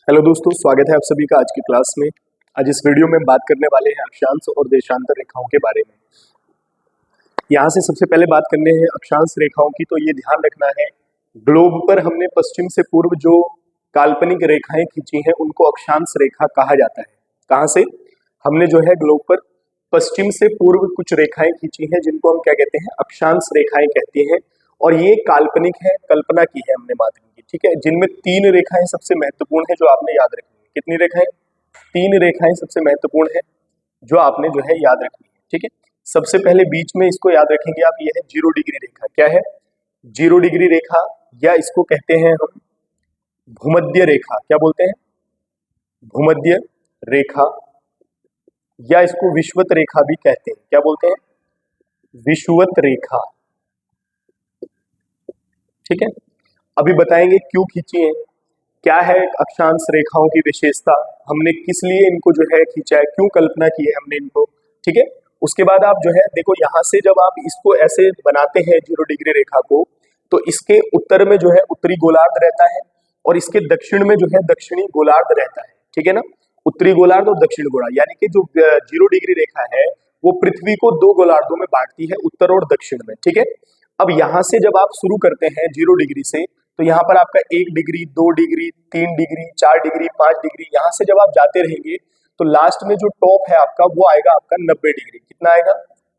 Hello दोस्तों, स्वागत है आप सभी का आज की क्लास में। आज इस वीडियो में हम बात करने वाले हैं अक्षांश और देशांतर रेखाओं के बारे में। यहाँ से सबसे पहले बात करने हैं अक्षांश रेखाओं की, तो ये ध्यान रखना है ग्लोब पर हमने पश्चिम से पूर्व जो काल्पनिक रेखाएं खींची हैं उनको अक्षांश रेखा कहा जाता है। कहाँ से? हमने जो है ग्लोब पर पश्चिम से पूर्व कुछ रेखाएं खींची हैं जिनको हम क्या कहते हैं, अक्षांश रेखाएं कहते हैं। और ये काल्पनिक है, कल्पना की है हमने माध्यम की, ठीक है। जिनमें तीन रेखाएं सबसे महत्वपूर्ण है जो आपने याद रखनी है। कितनी रेखाएं? तीन रेखाएं सबसे महत्वपूर्ण है जो आपने जो है याद रखनी है, ठीक है। सबसे पहले बीच में इसको याद रखेंगे आप, ये है 0 डिग्री रेखा। क्या है? 0 डिग्री रेखा, या इसको कहते हैं हम भूमध्य रेखा। क्या बोलते हैं? भूमध्य रेखा, या इसको विषुवत रेखा भी कहते हैं। क्या बोलते हैं? विषुवत रेखा, ठीक है। अभी बताएंगे क्यों खींची है, क्या है अक्षांश रेखाओं की विशेषता, हमने किस लिए इनको जो है खींचा है, क्यों कल्पना की है हमने इनको, ठीक है। उसके बाद आप जो है देखो, यहाँ से जब आप इसको ऐसे बनाते हैं 0 डिग्री रेखा को, तो इसके उत्तर में जो है उत्तरी गोलार्ध रहता है और इसके दक्षिण में जो है दक्षिणी गोलार्ध रहता है, ठीक है ना। उत्तरी गोलार्ध और दक्षिण गोलार्ध, यानी कि जो 0 डिग्री रेखा है वो पृथ्वी को दो गोलार्धों में बांटती है, उत्तर और दक्षिण में, ठीक है। अब यहाँ से जब आप शुरू करते हैं 0 डिग्री से, तो यहाँ पर आपका 1 degree, 2 degree, 3 degree, 4 degree, 5 degree, यहाँ से जब आप जाते रहेंगे तो लास्ट में जो टॉप है आपका वो आएगा आपका 90 डिग्री। कितना आएगा?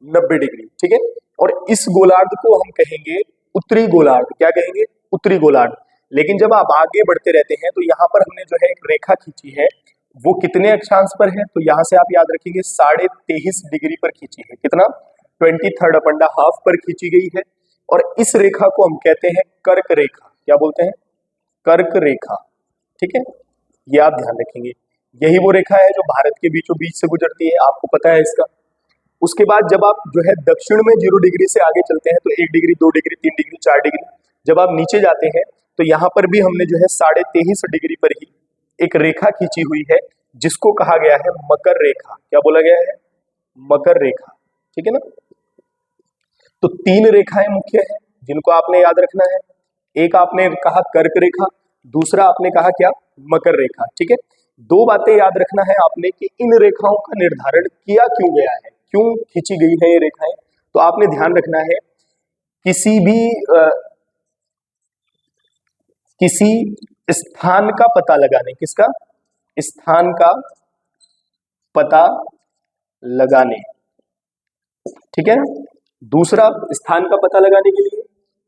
90 डिग्री, ठीक है। और इस गोलार्ध को हम कहेंगे उत्तरी गोलार्ध। क्या कहेंगे? उत्तरी गोलार्ध। लेकिन जब आप आगे बढ़ते रहते हैं तो यहाँ पर हमने जो है एक रेखा खींची है, वो कितने अक्षांश पर है? तो यहाँ से आप याद रखेंगे 23.5 डिग्री पर खींची है। कितना? 23 अपॉन हाफ पर खींची गई है। और इस रेखा को हम कहते हैं कर्क रेखा। क्या बोलते हैं? कर्क रेखा, ठीक है। ये आप ध्यान रखेंगे, यही वो रेखा है जो भारत के बीचों बीच से गुजरती है, आपको पता है इसका। उसके बाद जब आप जो है दक्षिण में 0 डिग्री से आगे चलते हैं तो 1 डिग्री, 2 डिग्री, 3 डिग्री, 4 डिग्री, जब आप नीचे जाते हैं तो यहाँ पर भी हमने जो है 23.5 डिग्री पर ही एक रेखा खींची हुई है जिसको कहा गया है मकर रेखा। क्या बोला गया है? मकर रेखा, ठीक है ना। तो तीन रेखाएं मुख्य हैं जिनको आपने याद रखना है। एक आपने कहा कर्क रेखा, दूसरा आपने कहा क्या? मकर रेखा, ठीक है। दो बातें याद रखना है आपने कि इन रेखाओं का निर्धारण किया क्यों गया है, क्यों खींची गई है ये रेखाएं। तो आपने ध्यान रखना है किसी भी किसी स्थान का पता लगाने, किसका? स्थान का पता लगाने, ठीक है ना। दूसरा, स्थान का पता लगाने के लिए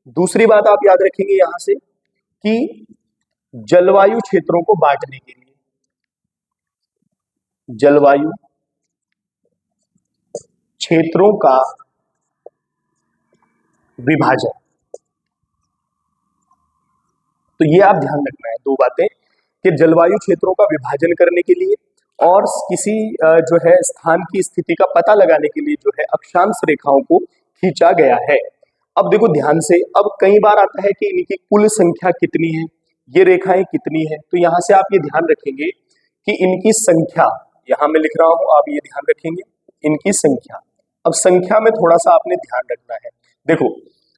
दूसरी बात आप याद रखेंगे यहां से कि जलवायु क्षेत्रों को बांटने के लिए, जलवायु क्षेत्रों का विभाजन। तो ये आप ध्यान रखना है दो बातें, कि जलवायु क्षेत्रों का विभाजन करने के लिए और किसी जो है स्थान की स्थिति का पता लगाने के लिए जो है अक्षांश रेखाओं को खींचा गया है। अब देखो ध्यान से, अब कई बार आता है कि इनकी कुल संख्या कितनी है, ये रेखाएं कितनी है। तो यहां से आप ये ध्यान रखेंगे कि इनकी संख्या, यहां मैं लिख रहा हूं, आप ये ध्यान रखेंगे इनकी संख्या। अब संख्या में थोड़ा सा आपने ध्यान रखना है। देखो,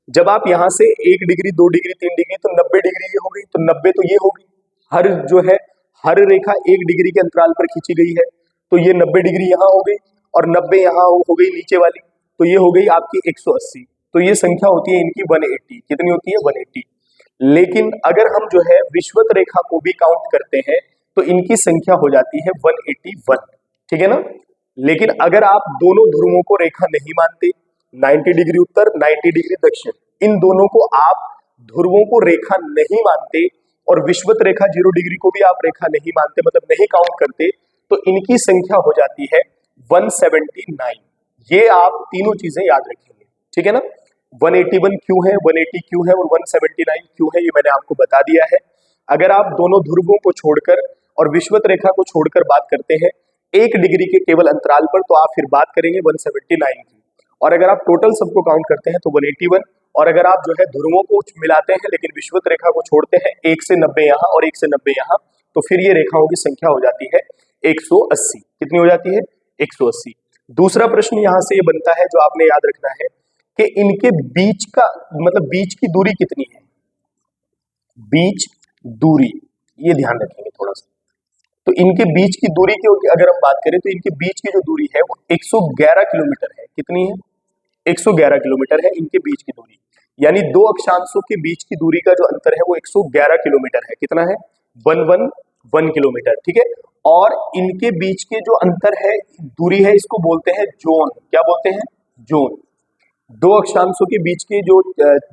जब आप यहां से 1 डिग्री, 2 डिग्री, 3 डिग्री, तो 90 डिग्री ये हो गई, तो 90 तो ये होगी। हर जो है हर रेखा 1 डिग्री के अंतराल पर खींची गई है, तो ये 90 डिग्री यहाँ हो गई और 90 यहाँ हो गई नीचे वाली, तो ये हो गई आपकी 180। तो ये संख्या होती है इनकी 180। कितनी होती है? 180। लेकिन अगर हम जो है विषुवत रेखा को भी काउंट करते हैं तो इनकी संख्या हो जाती है 181, ठीक है ना। लेकिन अगर आप दोनों ध्रुवों को रेखा नहीं मानते, 90 डिग्री उत्तर, 90 डिग्री दक्षिण, इन दोनों को आप ध्रुवों को रेखा नहीं मानते और विषुवत रेखा 0 डिग्री को भी आप रेखा नहीं मानते, मतलब नहीं काउंट करते, तो इनकी संख्या हो जाती है 179। ये आप तीनों चीजें याद रखेंगे, ठीक है ना। 181 क्यों है, 180 क्यों है और 179 क्यों है, ये मैंने आपको बता दिया है। अगर आप दोनों ध्रुवों को छोड़कर और विषुवत रेखा को छोड़कर बात करते हैं 1 डिग्री के केवल अंतराल पर, तो आप फिर बात करेंगे 179 की। और अगर आप टोटल सबको काउंट करते हैं तो 181, और अगर आप जो है ध्रुवों को मिलाते हैं लेकिन विषुवत रेखा को छोड़ते हैं, 1 से 90 यहाँ और 1 से 90 यहाँ, तो फिर ये रेखाओं की संख्या हो जाती है 180। कितनी हो जाती है? 180। दूसरा प्रश्न यहां से ये बनता है जो आपने याद रखना है कि इनके बीच का मतलब बीच की दूरी कितनी है, बीच दूरी, ये ध्यान रखेंगे थोड़ा सा। तो इनके बीच की दूरी की अगर हम बात करें तो इनके बीच की जो दूरी है वो 111 किलोमीटर है। कितनी है? 111 किलोमीटर है इनके बीच की दूरी। यानी दो अक्षांशों के बीच की दूरी का जो अंतर है वो 111 किलोमीटर है। कितना है? 111 किलोमीटर, ठीक है। और इनके बीच के जो अंतर है, दूरी है, इसको बोलते हैं जोन। क्या बोलते हैं? जोन। दो अक्षांशों के बीच की जो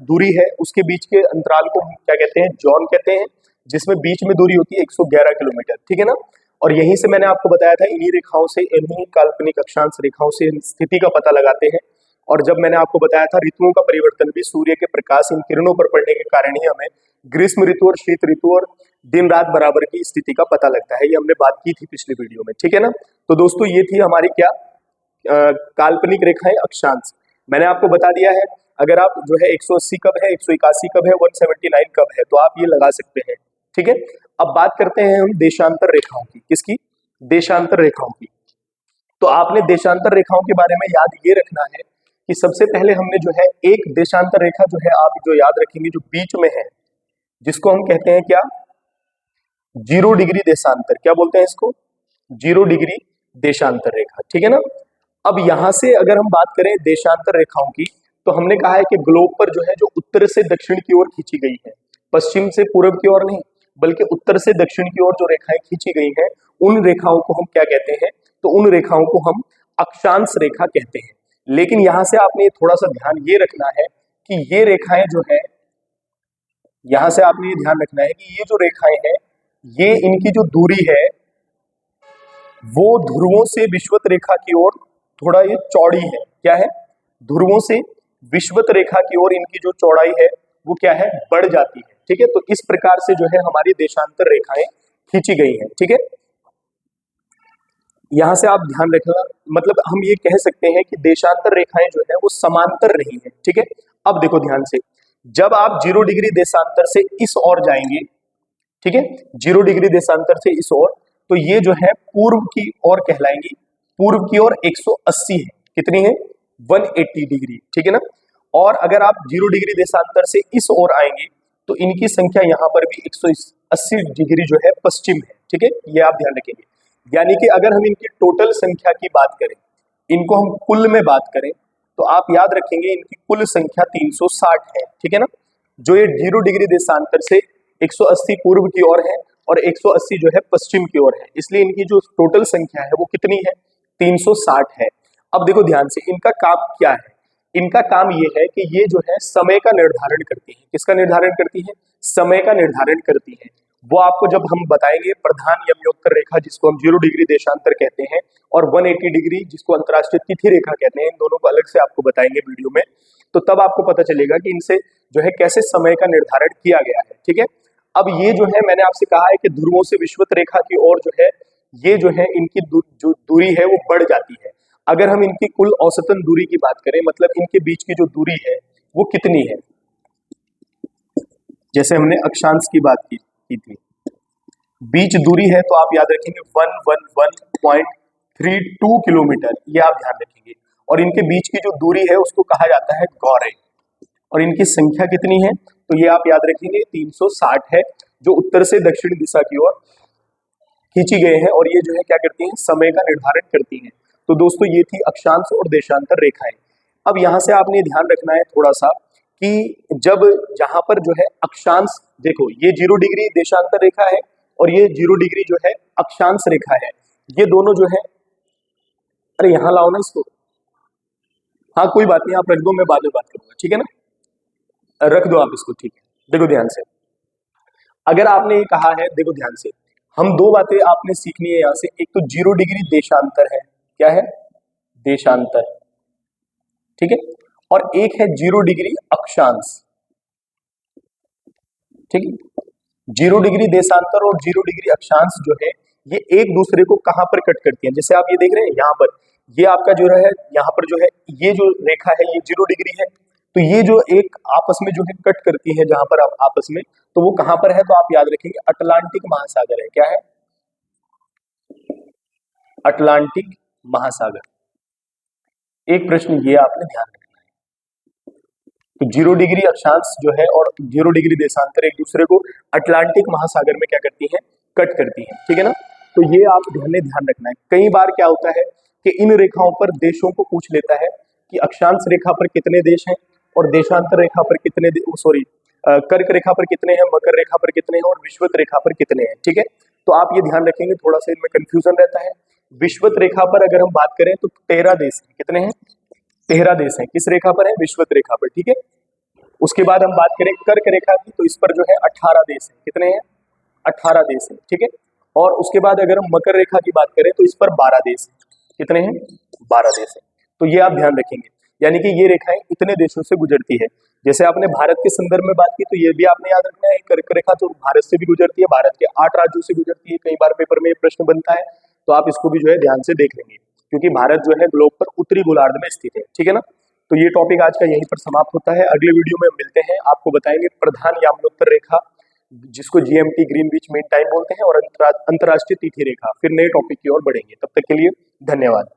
दूरी है उसके बीच के अंतराल को हम क्या कहते हैं? जॉन कहते हैं, जिसमें बीच में दूरी होती है 111 किलोमीटर, ठीक है ना। और यहीं से मैंने आपको बताया था, इन्हीं रेखाओं से, इन्हीं काल्पनिक अक्षांश रेखाओं से स्थिति का पता लगाते हैं। और जब मैंने आपको बताया था ऋतुओं का परिवर्तन भी सूर्य के प्रकाश इन किरणों पर पड़ने के कारण ही हमें ग्रीष्म ऋतु और शीत ऋतु और दिन रात बराबर की स्थिति का पता लगता है, ये हमने बात की थी पिछली वीडियो में, ठीक है ना। तो दोस्तों ये थी हमारी क्या काल्पनिक रेखाएं, अक्षांश। मैंने आपको बता दिया है, अगर आप जो है 180 कब है, 181 कब है, 179 कब है, तो आप ये लगा सकते हैं, ठीक है। अब बात करते हैं हम देशांतर रेखाओं की। किसकी? देशांतर रेखाओं की। तो आपने देशांतर रेखाओं के बारे में याद ये रखना है कि सबसे पहले हमने जो है एक देशांतर रेखा जो है, आप जो याद रखेंगे, जो बीच में है, जिसको हम कहते हैं क्या? 0 डिग्री देशांतर। क्या बोलते हैं इसको? 0 डिग्री देशांतर रेखा, ठीक है ना। अब यहां से अगर हम बात करें देशांतर रेखाओं की, तो हमने कहा है कि ग्लोब पर जो है, जो उत्तर से दक्षिण की ओर खींची गई है, पश्चिम से पूर्व की ओर नहीं, बल्कि उत्तर से दक्षिण की ओर जो रेखाएं खींची गई हैं, उन रेखाओं को हम क्या कहते हैं? तो उन रेखाओं को हम अक्षांश रेखा कहते हैं। लेकिन यहां से आपने थोड़ा सा ध्यान ये रखना है कि ये रेखाएं जो है, यहां से आपने ये ध्यान रखना है कि ये जो रेखाएं हैं, ये इनकी जो दूरी है वो ध्रुवों से विषुवत रेखा की ओर थोड़ा ये चौड़ी है। क्या है? ध्रुवों से विषुवत रेखा की ओर इनकी जो चौड़ाई है वो क्या है? बढ़ जाती है, ठीक है। तो इस प्रकार से जो है हमारी देशांतर रेखाएं खींची गई हैं, ठीक है। यहां से आप ध्यान रखना, मतलब हम ये कह सकते हैं कि देशांतर रेखाएं जो है वो समांतर नहीं है, ठीक है। अब देखो ध्यान से, जब आप 0 डिग्री देशांतर से इस ओर जाएंगे, ठीक है, 0 डिग्री देशांतर से इस ओर, तो ये जो है पूर्व की ओर कहलाएंगी। पूर्व की ओर 180 है। कितनी है? 180 डिग्री, ठीक है ना। और अगर आप 0 डिग्री देशांतर से इस ओर आएंगे तो इनकी संख्या यहाँ पर भी 180 डिग्री जो है पश्चिम है, ठीक है। ये आप ध्यान रखेंगे। यानी कि अगर हम इनकी टोटल संख्या की बात करें, इनको हम कुल में बात करें, तो आप याद रखेंगे इनकी कुल संख्या 360 है, ठीक है ना। जो ये 0 डिग्री देशांतर से 180 पूर्व की ओर है और 180 जो है पश्चिम की ओर है, इसलिए इनकी जो टोटल संख्या है वो कितनी है? 360 है। अब देखो ध्यान से, इनका काम क्या है? इनका काम ये है कि ये जो है समय का निर्धारण करती है। किसका निर्धारण करती है? समय का निर्धारण करती है। वो आपको जब हम बताएंगे प्रधान यमयोत्तर रेखा, जिसको हम 0 डिग्री देशांतर कहते हैं, और 180 डिग्री जिसको अंतरराष्ट्रीय तिथि रेखा कहते हैं, इन दोनों को अलग से आपको बताएंगे वीडियो में, तो तब आपको पता चलेगा कि इनसे जो है कैसे समय का निर्धारण किया गया है, ठीक है। अब ये जो है, मैंने आपसे कहा है कि ध्रुवों से विषुवत रेखा की ओर जो है, ये जो है इनकी जो दूरी है वो बढ़ जाती है। अगर हम इनकी कुल औसतन दूरी की बात करें, मतलब इनके बीच की जो दूरी है वो कितनी है, जैसे हमने अक्षांश की बात की थी, बीच दूरी है, तो आप याद रखेंगे 111.32 किलोमीटर, ये आप ध्यान रखेंगे। और इनके बीच की जो दूरी है उसको कहा जाता है गौरे। और इनकी संख्या कितनी है? तो ये आप याद रखेंगे 360 है, जो उत्तर से दक्षिण दिशा की ओर खींची गए हैं, और ये जो है क्या करती हैं? समय का निर्धारण करती हैं। तो दोस्तों ये थी अक्षांश और देशांतर रेखाएं। अब यहां से आपने ध्यान रखना है थोड़ा सा कि जब यहाँ पर जो है अक्षांश, देखो ये 0 डिग्री देशांतर रेखा है और ये 0 डिग्री जो है अक्षांश रेखा है, ये दोनों जो है, अरे यहाँ लाओ ना इसको, हाँ कोई बात नहीं, आप रख दो, मैं बाद में बात करूंगा, ठीक है ना। रख दो आप इसको, ठीक है। देखो ध्यान से, अगर आपने ये कहा है, देखो ध्यान से, हम दो बातें आपने सीखनी है यहां से। एक तो 0 डिग्री देशांतर है, क्या है? देशांतर, ठीक है। और एक है 0 डिग्री अक्षांश, ठीक है। 0 डिग्री देशांतर और 0 डिग्री अक्षांश जो है, ये एक दूसरे को कहां पर कट करती हैं? जैसे आप ये देख रहे हैं यहाँ पर, ये आपका जो है यहाँ पर जो है, ये जो रेखा है ये 0 डिग्री है, तो ये जो एक आपस में जो है कट करती है जहां पर आप आपस में, तो वो कहां पर है? तो आप याद रखेंगे अटलांटिक महासागर है। क्या है? अटलांटिक महासागर। एक प्रश्न ये आपने ध्यान रखना है, तो 0 डिग्री अक्षांश जो है और 0 डिग्री देशांतर एक दूसरे को अटलांटिक महासागर में क्या करती है? कट करती है, ठीक है ना। तो ये आप ध्यान रखना है। कई बार क्या होता है कि इन रेखाओं पर देशों को पूछ लेता है कि अक्षांश रेखा पर कितने देश हैं और देशांतर रेखा पर कितने सॉरी कर्क रेखा पर कितने हैं, मकर रेखा पर कितने हैं और विषुवत रेखा पर कितने हैं, ठीक है। तो आप ये ध्यान रखेंगे, थोड़ा सा इनमें कंफ्यूजन रहता है। विषुवत रेखा पर अगर हम बात करें तो 13 देश हैं। कितने हैं? 13 देश हैं। किस रेखा पर है? विषुवत रेखा पर, ठीक है। उसके बाद हम बात करें कर्क रेखा की, तो इस पर जो है 18 देश हैं। कितने हैं? 18 देश हैं, ठीक है। और उसके बाद अगर हम मकर रेखा की बात करें तो इस पर 12 देश हैं। कितने हैं? 12 देश हैं। तो ये आप ध्यान रखेंगे, यानी कि ये रेखाएं इतने देशों से गुजरती है। जैसे आपने भारत के संदर्भ में बात की, तो ये भी आपने याद रखना है, कर्क रेखा तो भारत से भी गुजरती है, भारत के 8 राज्यों से गुजरती है। कई बार पेपर में ये प्रश्न बनता है, तो आप इसको भी जो है ध्यान से देख लेंगे, क्योंकि भारत जो है ग्लोब पर उत्तरी गोलार्ध में स्थित है, ठीक है ना। तो ये टॉपिक आज का यहीं पर समाप्त होता है। अगले वीडियो में मिलते हैं, आपको बताएंगे प्रधान याम्योत्तर रेखा, जिसको जीएमटी ग्रीनविच मीन टाइम बोलते हैं, और अंतर्राष्ट्रीय तिथि रेखा। फिर नए टॉपिक की ओर बढ़ेंगे। तब तक के लिए धन्यवाद।